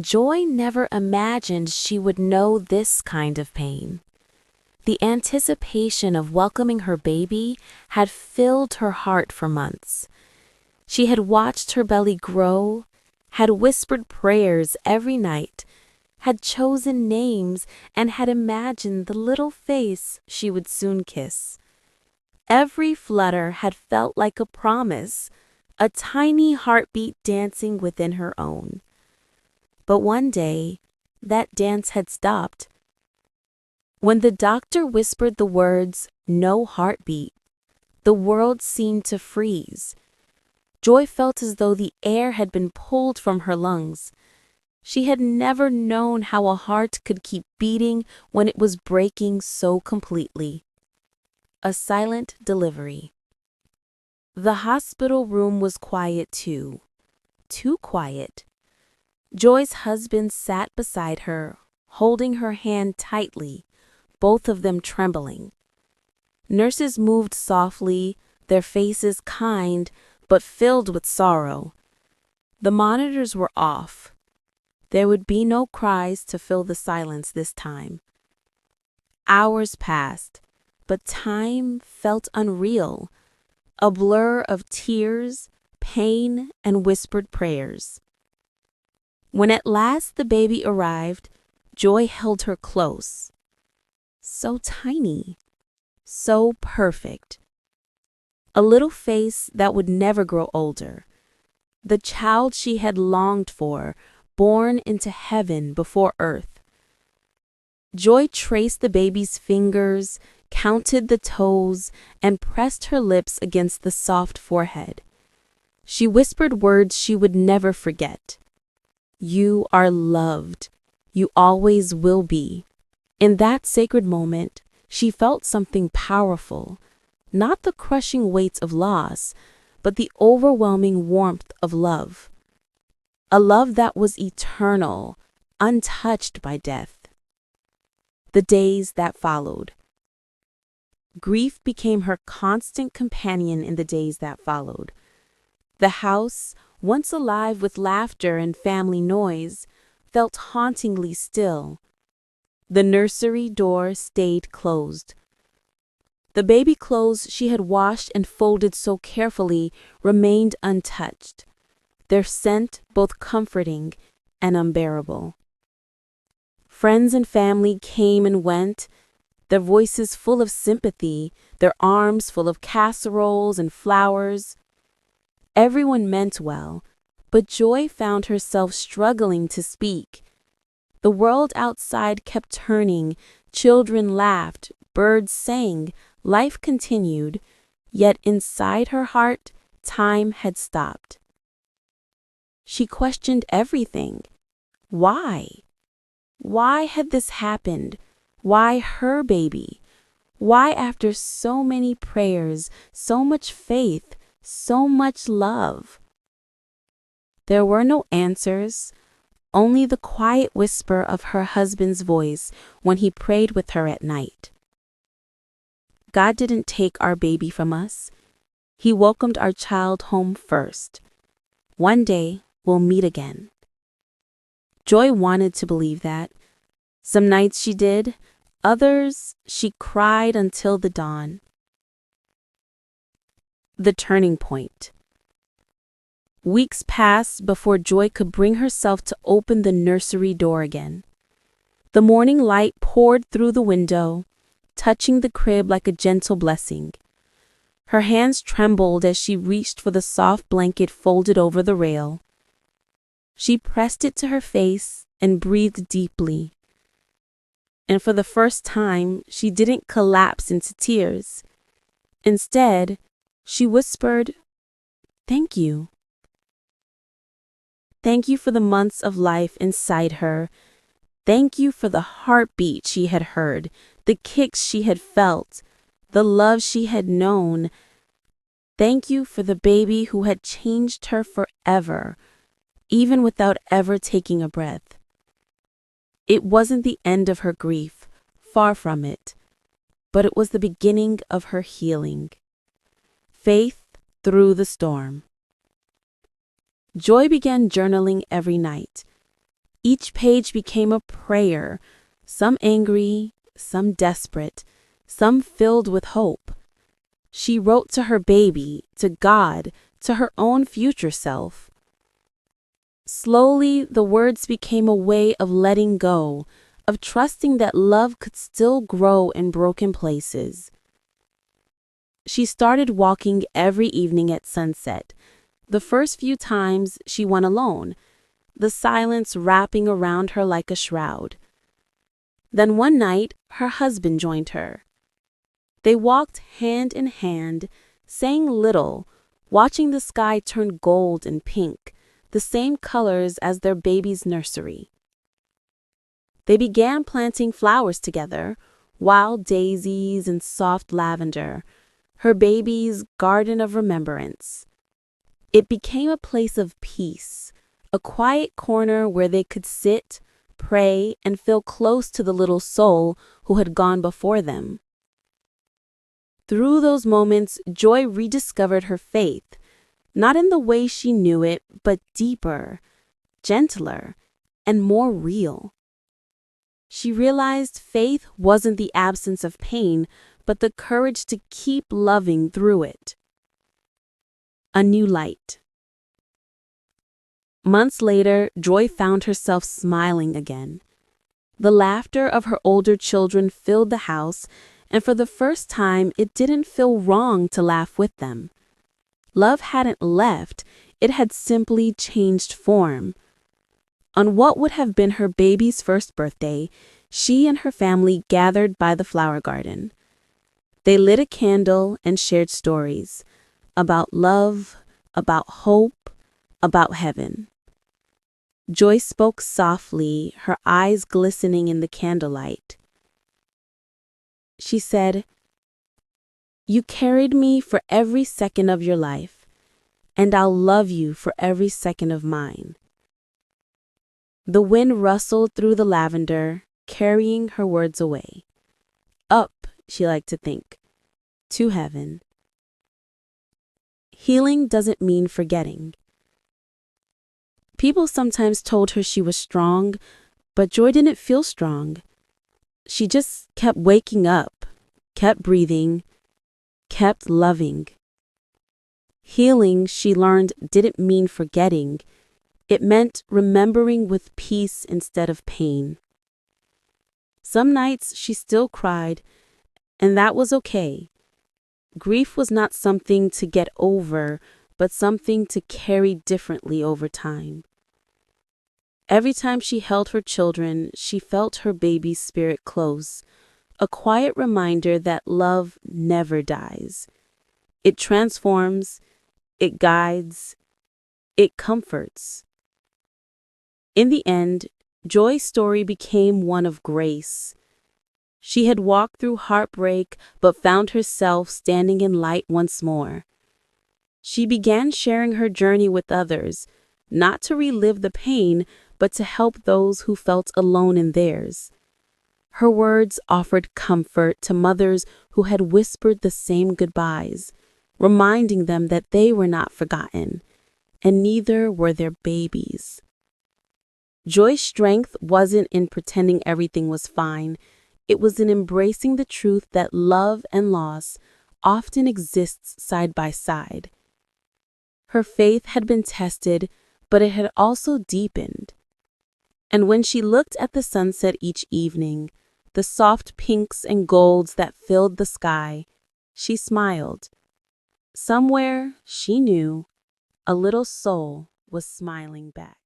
Joy never imagined she would know this kind of pain. The anticipation of welcoming her baby had filled her heart for months. She had watched her belly grow, had whispered prayers every night, had chosen names, and had imagined the little face she would soon kiss. Every flutter had felt like a promise, a tiny heartbeat dancing within her own. But one day, that dance had stopped. When the doctor whispered the words, "No heartbeat," the world seemed to freeze. Joy felt as though the air had been pulled from her lungs. She had never known how a heart could keep beating when it was breaking so completely. A silent delivery. The hospital room was quiet too. Too quiet. Joy's husband sat beside her, holding her hand tightly, both of them trembling. Nurses moved softly, their faces kind, but filled with sorrow. The monitors were off. There would be no cries to fill the silence this time. Hours passed, but time felt unreal, a blur of tears, pain, and whispered prayers. When at last the baby arrived, Joy held her close. So tiny, so perfect. A little face that would never grow older. The child she had longed for, born into heaven before earth. Joy traced the baby's fingers, counted the toes, and pressed her lips against the soft forehead. She whispered words she would never forget. "You are loved. You always will be." In that sacred moment, she felt something powerful, not the crushing weight of loss, but the overwhelming warmth of love. A love that was eternal, untouched by death. The days that followed. Grief became her constant companion in the days that followed. The house, once alive with laughter and family noise, felt hauntingly still. The nursery door stayed closed. The baby clothes she had washed and folded so carefully remained untouched, their scent both comforting and unbearable. Friends and family came and went, their voices full of sympathy, their arms full of casseroles and flowers. Everyone meant well, but Joy found herself struggling to speak. The world outside kept turning, children laughed, birds sang, life continued, yet inside her heart, time had stopped. She questioned everything. Why? Why had this happened? Why her baby? Why, after so many prayers, so much faith, so much love? There were no answers, only the quiet whisper of her husband's voice when he prayed with her at night. God didn't take our baby from us. He welcomed our child home first. One day, we'll meet again. Joy wanted to believe that. Some nights she did, others she cried until the dawn. The turning point. Weeks passed before Joy could bring herself to open the nursery door again. The morning light poured through the window, touching the crib like a gentle blessing. Her hands trembled as she reached for the soft blanket folded over the rail. She pressed it to her face and breathed deeply. And for the first time, she didn't collapse into tears. Instead, she whispered, "Thank you." Thank you for the months of life inside her. Thank you for the heartbeat she had heard, the kicks she had felt, the love she had known. Thank you for the baby who had changed her forever, even without ever taking a breath. It wasn't the end of her grief, far from it, but it was the beginning of her healing. Faith through the storm. Joy began journaling every night. Each page became a prayer, some angry, some desperate, some filled with hope. She wrote to her baby, to God, to her own future self. Slowly, the words became a way of letting go, of trusting that love could still grow in broken places. She started walking every evening at sunset. The first few times she went alone, the silence wrapping around her like a shroud. Then one night, her husband joined her. They walked hand in hand, saying little, watching the sky turn gold and pink, the same colors as their baby's nursery. They began planting flowers together, wild daisies and soft lavender, her baby's garden of remembrance. It became a place of peace, a quiet corner where they could sit, pray, and feel close to the little soul who had gone before them. Through those moments, Joy rediscovered her faith, not in the way she knew it, but deeper, gentler, and more real. She realized faith wasn't the absence of pain, but the courage to keep loving through it. A new light. Months later, Joy found herself smiling again. The laughter of her older children filled the house, and for the first time, it didn't feel wrong to laugh with them. Love hadn't left, it had simply changed form. On what would have been her baby's first birthday, she and her family gathered by the flower garden. They lit a candle and shared stories about love, about hope, about heaven. Joy spoke softly, her eyes glistening in the candlelight. She said, "You carried me for every second of your life, and I'll love you for every second of mine." The wind rustled through the lavender, carrying her words away. Up, she liked to think, to heaven. Healing doesn't mean forgetting. People sometimes told her she was strong, but Joy didn't feel strong. She just kept waking up, kept breathing, kept loving. Healing, she learned, didn't mean forgetting. It meant remembering with peace instead of pain. Some nights she still cried, and that was okay. Grief was not something to get over, but something to carry differently over time. Every time she held her children, she felt her baby's spirit close, a quiet reminder that love never dies. It transforms, it guides, it comforts. In the end, Joy's story became one of grace. She had walked through heartbreak, but found herself standing in light once more. She began sharing her journey with others, not to relive the pain, but to help those who felt alone in theirs. Her words offered comfort to mothers who had whispered the same goodbyes, reminding them that they were not forgotten, and neither were their babies. Joy's strength wasn't in pretending everything was fine. It was in embracing the truth that love and loss often exists side by side. Her faith had been tested, but it had also deepened. And when she looked at the sunset each evening, the soft pinks and golds that filled the sky, she smiled. Somewhere, she knew, a little soul was smiling back.